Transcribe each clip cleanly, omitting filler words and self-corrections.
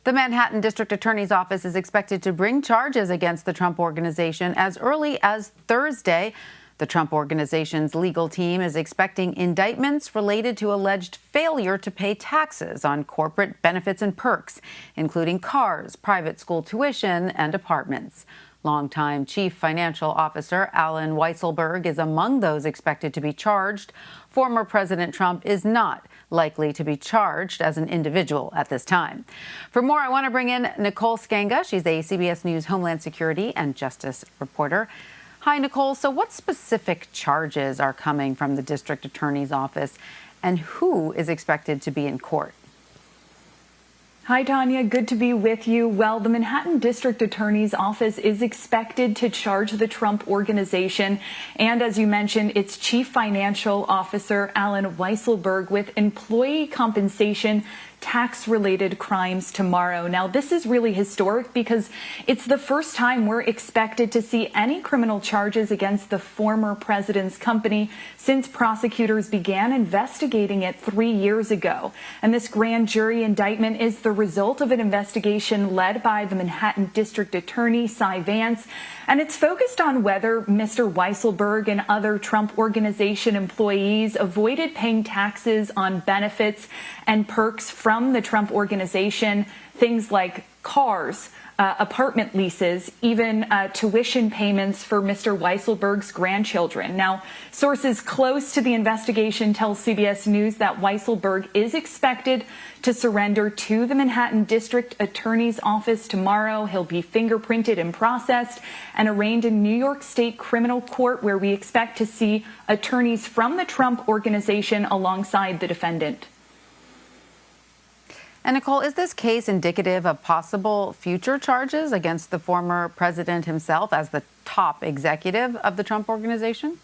The Manhattan District Attorney's Office is expected to bring charges against the Trump Organization as early as Thursday. The Trump Organization's legal team is expecting indictments related to alleged failure to pay taxes on corporate benefits and perks, including cars, private school tuition, and apartments. Longtime Chief Financial Officer Alan Weisselberg is among those expected to be charged. Former President Trump is not likely to be charged as an individual at this time. For more, I want to bring in Nicole Sganga. She's a CBS News Homeland Security and Justice reporter. Hi, Nicole. So what specific charges are coming from the District Attorney's Office, and who is expected to be in court? Hi, Tanya. Good to be with you. Well, the Manhattan District Attorney's Office is expected to charge the Trump Organization and, as you mentioned, its Chief Financial Officer, Alan Weisselberg, with employee compensation tax-related crimes tomorrow. Now, this is really historic because it's the first time we're expected to see any criminal charges against the former president's company since prosecutors began investigating it 3 years ago. And this grand jury indictment is the result of an investigation led by the Manhattan District Attorney, Cy Vance, and it's focused on whether Mr. Weisselberg and other Trump Organization employees avoided paying taxes on benefits and perks from the Trump Organization, things like cars, apartment leases, even tuition payments for Mr. Weisselberg's grandchildren. Now, sources close to the investigation tell CBS News that Weisselberg is expected to surrender to the Manhattan District Attorney's Office tomorrow. He'll be fingerprinted and processed and arraigned in New York State Criminal Court, where we expect to see attorneys from the Trump Organization alongside the defendant. And Nicole, is this case indicative of possible future charges against the former president himself as the top executive of the Trump Organization?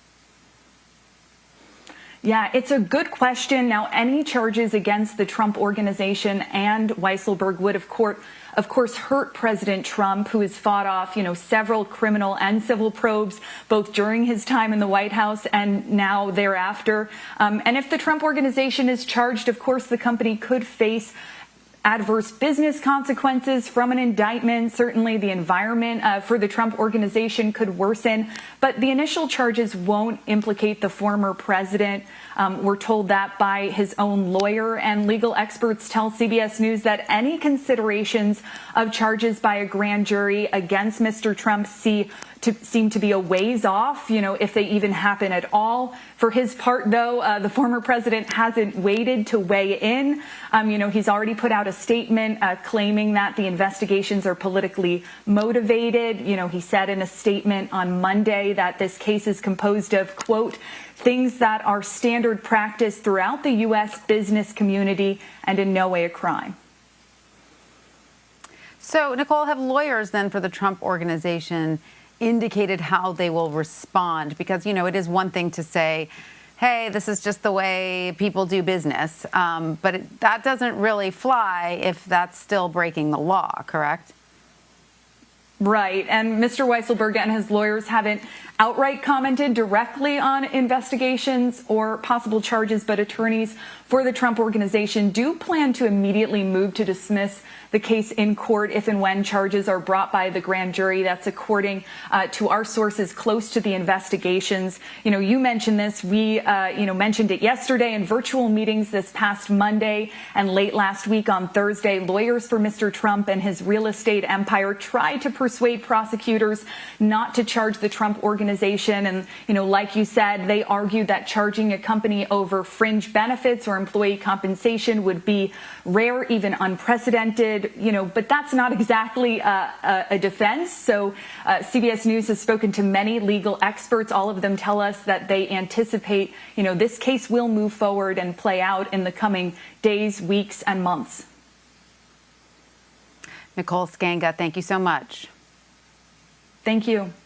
Yeah, it's a good question. Now, any charges against the Trump Organization and Weisselberg would, of course, hurt President Trump, who has fought off, several criminal and civil probes, both during his time in the White House and now thereafter. And if the Trump Organization is charged, of course, the company could face adverse business consequences from an indictment. Certainly the environment for the Trump Organization could worsen, but the initial charges won't implicate the former president. We're told that by his own lawyer, and legal experts tell CBS News that any considerations of charges by a grand jury against Mr. Trump seem to be a ways off, if they even happen at all. For his part, though, the former president hasn't waited to weigh in. He's already put out a statement claiming that the investigations are politically motivated. He said in a statement on Monday that this case is composed of, quote, things that are standard practice throughout the U.S. business community and in no way a crime. So, Nicole, have lawyers then for the Trump Organization indicated how they will respond? Because, it is one thing to say, hey, this is just the way people do business. But that doesn't really fly if that's still breaking the law, correct? Right. And Mr. Weisselberg and his lawyers haven't outright commented directly on investigations or possible charges, but attorneys for the Trump Organization do plan to immediately move to dismiss the case in court if and when charges are brought by the grand jury. That's according to our sources close to the investigations. You mentioned this. We, mentioned it yesterday in virtual meetings this past Monday and late last week on Thursday. Lawyers for Mr. Trump and his real estate empire tried to persuade prosecutors not to charge the Trump Organization. And, like you said, they argued that charging a company over fringe benefits or employee compensation would be rare, even unprecedented, but that's not exactly a defense. So CBS News has spoken to many legal experts. All of them tell us that they anticipate, this case will move forward and play out in the coming days, weeks, and months. Nicole Sganga, thank you so much. Thank you.